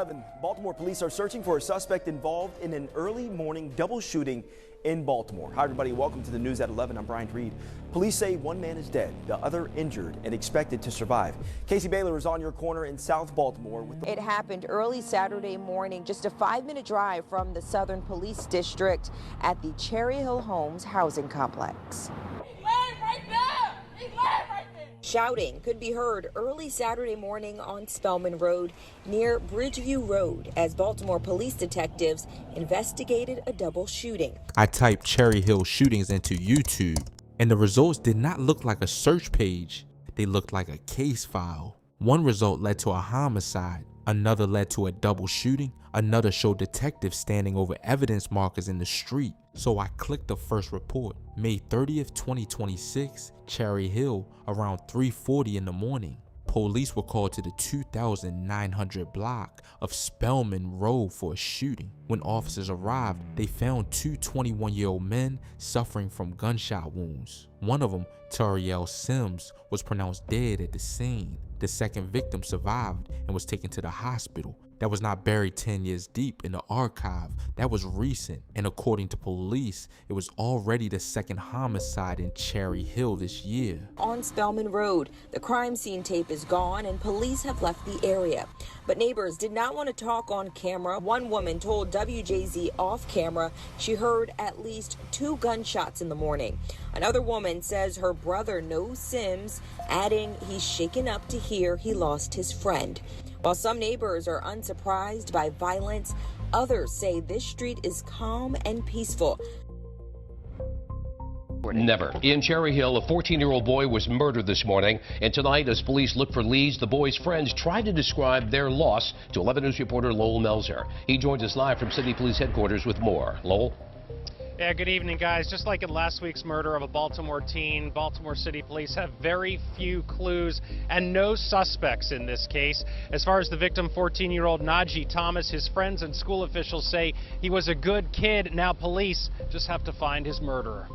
11, Baltimore police are searching for a suspect involved in an early morning double shooting in Baltimore. Hi, everybody. Welcome to the News at 11. I'm Brian Reed. Police say one man is dead, the other injured and expected to survive. Casey Baylor is on your corner in South Baltimore. It happened early Saturday morning, just a 5-minute drive from the Southern Police District at the Cherry Hill Homes housing complex. Shouting could be heard early Saturday morning on Spelman Road near Bridgeview Road as Baltimore police detectives investigated a double shooting. I typed Cherry Hill shootings into YouTube, and the results did not look like a search page. They looked like a case file. One result led to a homicide, another led to a double shooting, another showed detectives standing over evidence markers in the street. So I clicked the first report. May 30th, 2026, Cherry Hill, around 3:40 in the morning. Police were called to the 2900 block of Spelman Road for a shooting. When officers arrived, they found two 21-year-old men suffering from gunshot wounds. One of them, Tariel Sims, was pronounced dead at the scene. The second victim survived and was taken to the hospital. That was not buried 10 years deep in the archive. That was recent, and according to police, it was already the second homicide in Cherry Hill this year. On Spelman Road, the crime scene tape is gone and police have left the area. But neighbors did not want to talk on camera. One woman told WJZ off camera she heard at least 2 gunshots in the morning. Another woman says her brother knows Sims, adding he's shaken up to hear he lost his friend. While some neighbors are unsurprised by violence, others say this street is calm and peaceful. Never. In Cherry Hill, a 14-year-old boy was murdered this morning, and tonight, as police look for leads, the boy's friends tried to describe their loss to 11 News reporter Lowell Melzer. He joins us live from City Police Headquarters with more. Lowell? Yeah, good evening, guys. Just like in last week's murder of a Baltimore teen, Baltimore City Police have very few clues and no suspects in this case. As far as the victim, 14-year-old Najee Thomas, his friends and school officials say he was a good kid. Now police just have to find his murderer.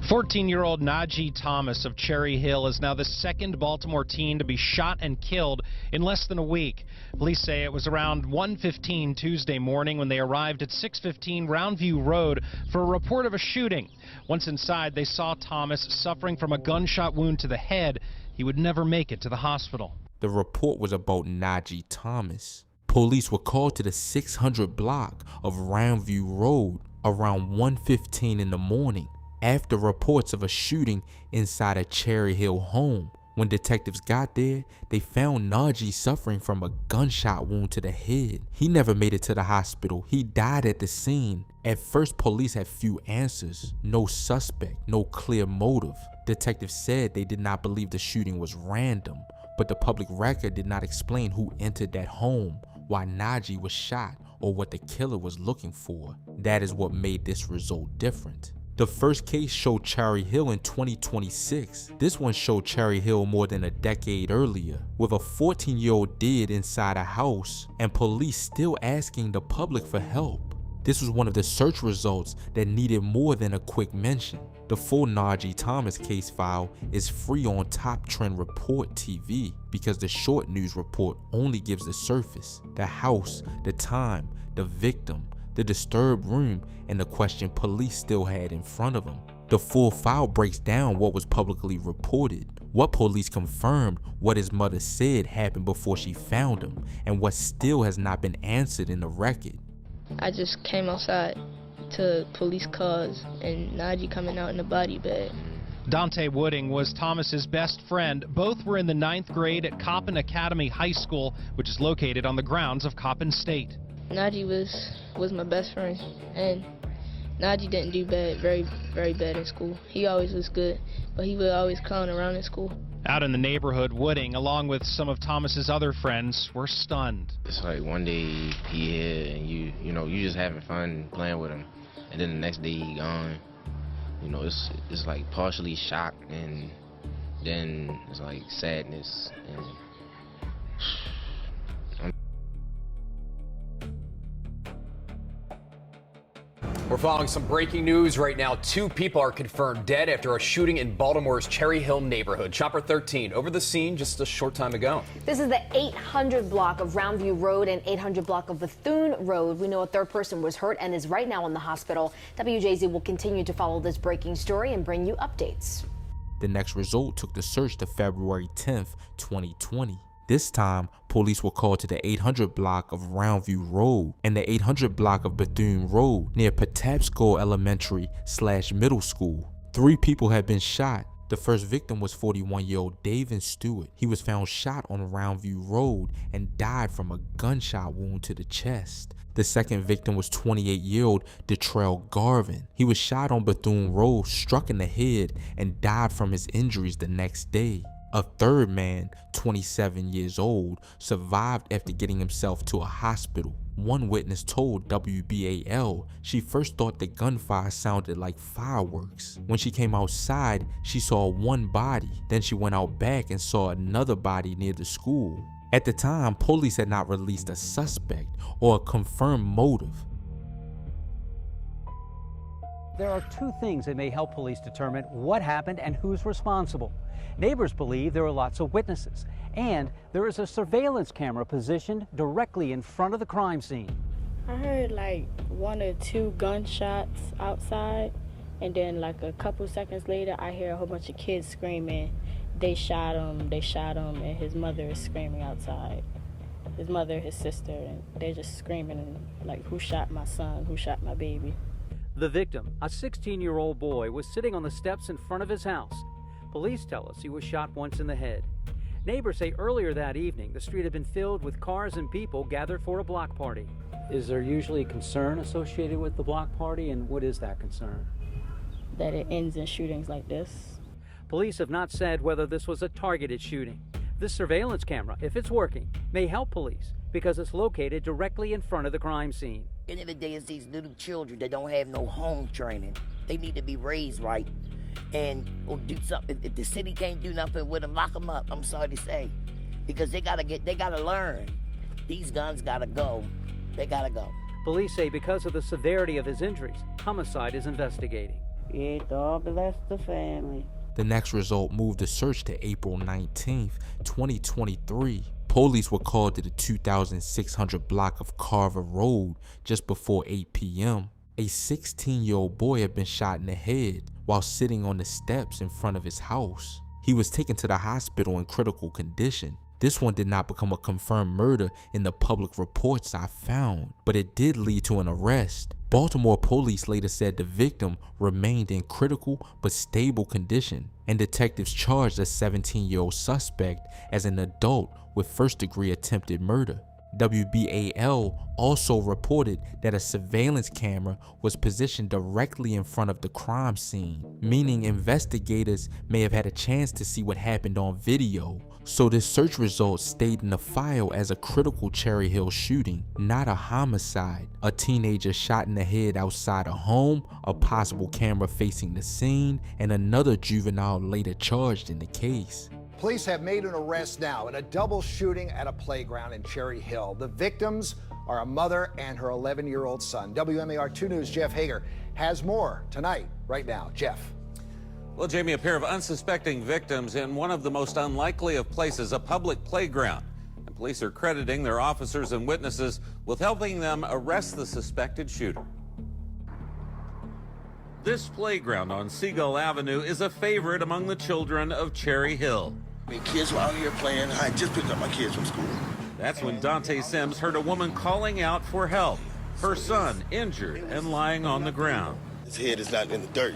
14-year-old Najee Thomas of Cherry Hill is now the second Baltimore teen to be shot and killed in less than a week. Police say it was around 1:15 Tuesday morning when they arrived at 615 Roundview Road for a report of a shooting. Once inside, they saw Thomas suffering from a gunshot wound to the head. He would never make it to the hospital. The report was about Najee Thomas. Police were called to the 600 block of Roundview Road around 1:15 in the morning, after reports of a shooting inside a Cherry Hill home. When detectives got there, they found Najee suffering from a gunshot wound to the head. He never made it to the hospital. He died at the scene. At first, police had few answers. No suspect, no clear motive. Detectives said they did not believe the shooting was random, but the public record did not explain who entered that home, why Najee was shot, or what the killer was looking for. That is what made this result different. The first case showed Cherry Hill in 2026. This one showed Cherry Hill more than a decade earlier, with a 14-year-old dead inside a house and police still asking the public for help. This was one of the search results that needed more than a quick mention. The full Naji Thomas case file is free on Top Trend Report TV because the short news report only gives the surface, the house, the time, the victim, the disturbed room, and the question police still had in front of them. The full file breaks down what was publicly reported, what police confirmed, what his mother said happened before she found him, and what still has not been answered in the record. I just came outside to police cars and Naji coming out in a body bag. Dante Wooding was Thomas's best friend. Both were in the 9th grade at Coppin Academy High School, which is located on the grounds of Coppin State. Naji was my best friend, and Naji didn't do bad, very bad in school. He always was good, but he would always clown around in school. Out in the neighborhood, Wooding, along with some of Thomas's other friends, were stunned. It's like one day he here and you just having fun playing with him, and then the next day he gone. It's like partially shock, and then it's like sadness. And We're following some breaking news right now. 2 people are confirmed dead after a shooting in Baltimore's Cherry Hill neighborhood. Chopper 13 over the scene just a short time ago. This is the 800 block of Roundview Road and 800 block of Bethune Road. We know a 3rd person was hurt and is right now in the hospital. WJZ will continue to follow this breaking story and bring you updates. The next result took the search to February 10th, 2020. This time, police were called to the 800 block of Roundview Road and the 800 block of Bethune Road near Patapsco Elementary / middle school. 3 people had been shot. The first victim was 41-year-old David Stewart. He was found shot on Roundview Road and died from a gunshot wound to the chest. The second victim was 28-year-old Desmond Gardner. He was shot on Bethune Road, struck in the head, and died from his injuries the next day. A third man, 27 years old, survived after getting himself to a hospital. One witness told WBAL she first thought the gunfire sounded like fireworks. When she came outside, she saw one body. Then she went out back and saw another body near the school. At the time, police had not released a suspect or a confirmed motive. There are 2 things that may help police determine what happened and who's responsible. Neighbors believe there are lots of witnesses, and there is a surveillance camera positioned directly in front of the crime scene. I heard like 1 or 2 gunshots outside, and then like a couple seconds later, I hear a whole bunch of kids screaming, they shot him, and his mother is screaming outside. His mother, his sister, and they're just screaming, and like, who shot my son, who shot my baby? The victim, a 16-year-old boy, was sitting on the steps in front of his house. Police tell us he was shot once in the head. Neighbors say earlier that evening, the street had been filled with cars and people gathered for a block party. Is there usually concern associated with the block party, and what is that concern? That it ends in shootings like this. Police have not said whether this was a targeted shooting. This surveillance camera, if it's working, may help police because it's located directly in front of the crime scene. End of the day, it's these little children that don't have no home training. They need to be raised right and or do something. If the city can't do nothing with them, lock them up. I'm sorry to say, because they gotta learn. These guns gotta go. They gotta go. Police say because of the severity of his injuries, homicide is investigating. God bless the family. The next result moved the search to April 19th, 2023. Police were called to the 2600 block of Carver Road just before 8 p.m. A 16-year-old boy had been shot in the head while sitting on the steps in front of his house. He was taken to the hospital in critical condition. This one did not become a confirmed murder in the public reports I found, but it did lead to an arrest. Baltimore police later said the victim remained in critical but stable condition, and detectives charged a 17-year-old suspect as an adult with first-degree attempted murder. WBAL also reported that a surveillance camera was positioned directly in front of the crime scene, meaning investigators may have had a chance to see what happened on video. So this search result stayed in the file as a critical Cherry Hill shooting, not a homicide. A teenager shot in the head outside a home, a possible camera facing the scene, and another juvenile later charged in the case. Police have made an arrest now in a double shooting at a playground in Cherry Hill. The victims are a mother and her 11-year-old son. WMAR 2 News' Jeff Hager has more tonight, right now. Jeff. Well, Jamie, a pair of unsuspecting victims in one of the most unlikely of places, a public playground. And police are crediting their officers and witnesses with helping them arrest the suspected shooter. This playground on Seagull Avenue is a favorite among the children of Cherry Hill. Kids were out here playing. I just picked up my kids from school. That's when Dante Sims heard a woman calling out for help. Her son injured and lying on the ground. His head is not in the dirt.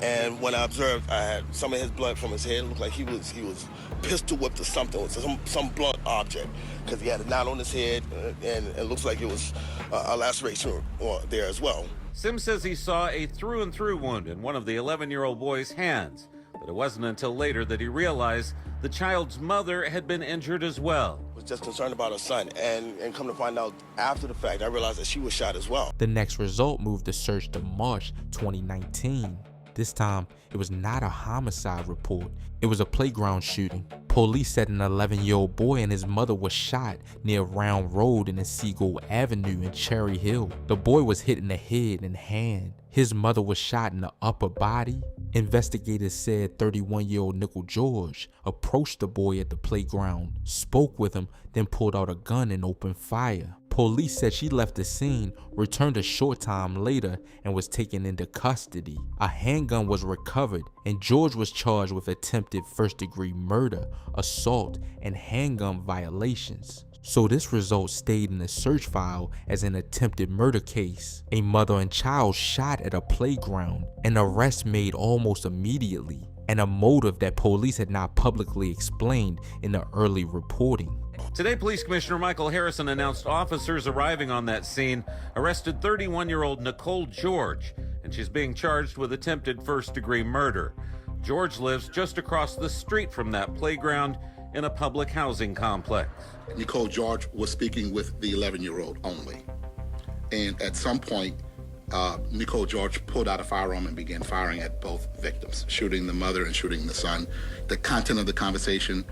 And when I observed, I had some of his blood from his head. It looked like he was pistol whipped or something, some blunt object, because he had a knot on his head, and it looks like it was a laceration there as well. Sims says he saw a through-and-through wound in one of the 11-year-old boy's hands, but it wasn't until later that he realized the child's mother had been injured as well. I was just concerned about her son, and come to find out after the fact, I realized that she was shot as well. The next result moved the search to March 2019. This time, it was not a homicide report. It was a playground shooting. Police said an 11-year-old boy and his mother was shot near Round Road and Seagull Avenue in Cherry Hill. The boy was hit in the head and hand. His mother was shot in the upper body. Investigators said 31-year-old Nicole George approached the boy at the playground, spoke with him, then pulled out a gun and opened fire. Police said she left the scene, returned a short time later, and was taken into custody. A handgun was recovered, and George was charged with attempted first-degree murder, assault, and handgun violations. So this result stayed in the search file as an attempted murder case. A mother and child shot at a playground, an arrest made almost immediately, and a motive that police had not publicly explained in the early reporting. Today, Police Commissioner Michael Harrison announced officers arriving on that scene arrested 31-year-old Nicole George, and she's being charged with attempted first-degree murder. George lives just across the street from that playground in a public housing complex. Nicole George was speaking with the 11-year-old only. And at some point, Nicole George pulled out a firearm and began firing at both victims, shooting the mother and shooting the son. The content of the conversation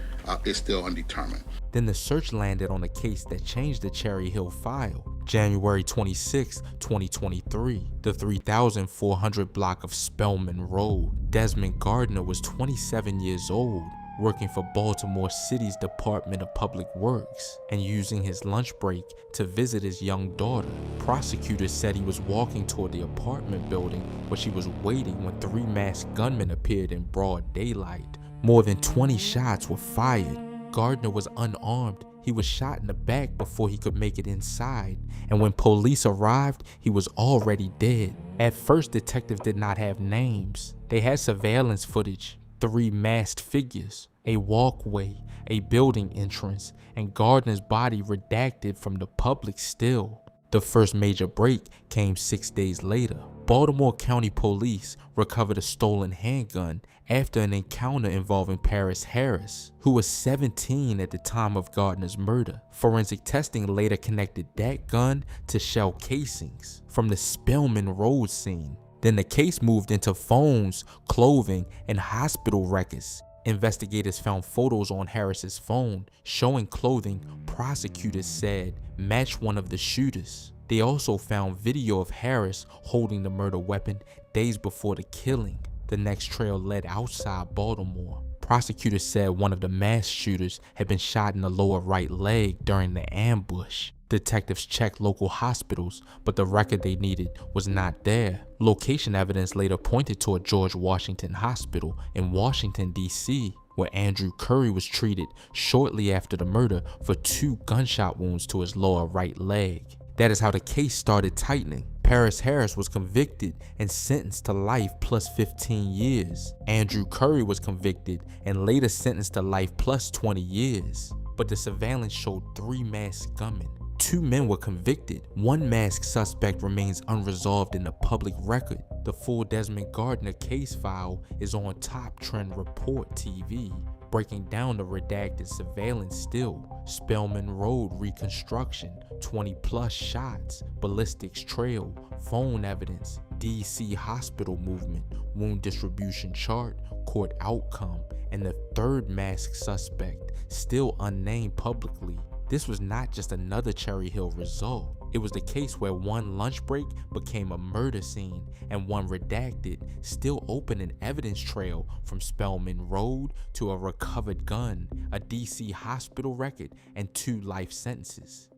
is still undetermined. Then the search landed on a case that changed the Cherry Hill file. January 26, 2023, the 3400 block of Spelman Road. Desmond Gardner was 27 years old, working for Baltimore City's Department of Public Works and using his lunch break to visit his young daughter. Prosecutors said he was walking toward the apartment building where she was waiting when 3 masked gunmen appeared in broad daylight. More than 20 shots were fired. Gardner was unarmed. He was shot in the back before he could make it inside, and when police arrived, he was already dead. At first, detectives did not have names. They had surveillance footage, 3 masked figures, a walkway, a building entrance, and Gardner's body redacted from the public still. The first major break came 6 days later. Baltimore County Police recovered a stolen handgun after an encounter involving Paris Harris, who was 17 at the time of Gardner's murder. Forensic testing later connected that gun to shell casings from the Spelman Road scene. Then the case moved into phones, clothing, and hospital records. Investigators found photos on Harris's phone showing clothing prosecutors said matched one of the shooters. They also found video of Harris holding the murder weapon days before the killing. The next trail led outside Baltimore. Prosecutors said one of the mass shooters had been shot in the lower right leg during the ambush. Detectives checked local hospitals, but the record they needed was not there. Location evidence later pointed to a George Washington Hospital in Washington, D.C., where Andrew Curry was treated shortly after the murder for 2 gunshot wounds to his lower right leg. That is how the case started tightening. Paris Harris was convicted and sentenced to life plus 15 years. Andrew Curry was convicted and later sentenced to life plus 20 years. But the surveillance showed 3 masked gunmen. 2 men were convicted. 1 masked suspect remains unresolved in the public record. The full Desmond Gardner case file is on Top Trend Report TV, breaking down the redacted surveillance still, Spelman Road reconstruction, 20+ shots, ballistics trail, phone evidence, DC hospital movement, wound distribution chart, court outcome, and the 3rd masked suspect, still unnamed publicly. This was not just another Cherry Hill result. It was the case where 1 lunch break became a murder scene and 1 redacted still opened an evidence trail from Spelman Road to a recovered gun, a DC hospital record, and 2 life sentences.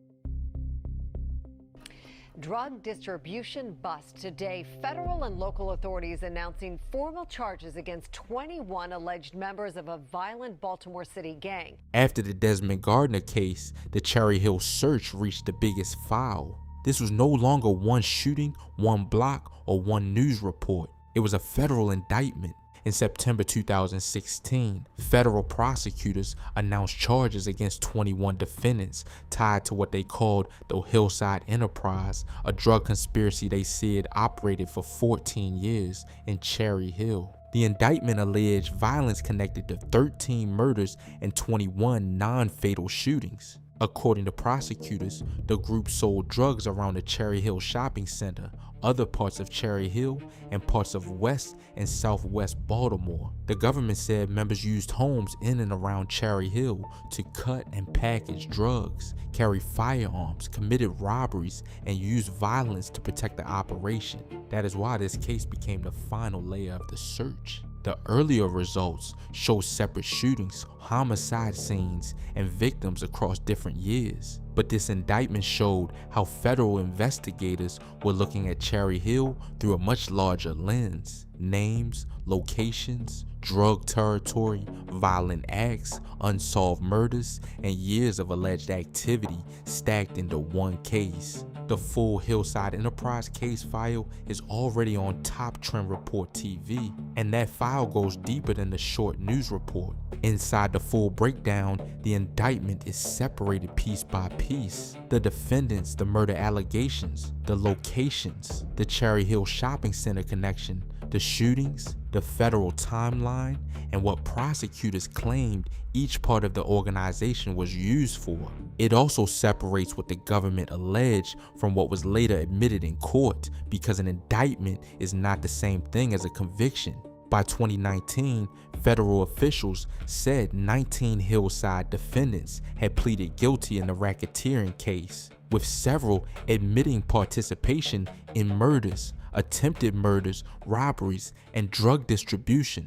Drug distribution bust today. Federal and local authorities announcing formal charges against 21 alleged members of a violent Baltimore City gang. After the Desmond Gardner case, the Cherry Hill search reached the biggest file. This was no longer 1 shooting, 1 block, or 1 news report. It was a federal indictment. In September 2016, federal prosecutors announced charges against 21 defendants tied to what they called the Hillside Enterprise, a drug conspiracy they said operated for 14 years in Cherry Hill. The indictment alleged violence connected to 13 murders and 21 non-fatal shootings. According to prosecutors, the group sold drugs around the Cherry Hill shopping center, other parts of Cherry Hill, and parts of West and Southwest Baltimore. The government said members used homes in and around Cherry Hill to cut and package drugs, carry firearms, committed robberies, and used violence to protect the operation. That is why this case became the final layer of the search. The earlier results show separate shootings, homicide scenes, and victims across different years. But this indictment showed how federal investigators were looking at Cherry Hill through a much larger lens. Names, locations, drug territory, violent acts, unsolved murders, and years of alleged activity stacked into one case. The full Hillside Enterprise case file is already on Top Trend Report TV, and that file goes deeper than the short news report. Inside the full breakdown, the indictment is separated piece by piece. The defendants, the murder allegations, the locations, the Cherry Hill shopping center connection, the shootings, the federal timeline, and what prosecutors claimed each part of the organization was used for. It also separates what the government alleged from what was later admitted in court, because an indictment is not the same thing as a conviction. By 2019, federal officials said 19 Hillside defendants had pleaded guilty in the racketeering case, with several admitting participation in murders, attempted murders, robberies, and drug distribution.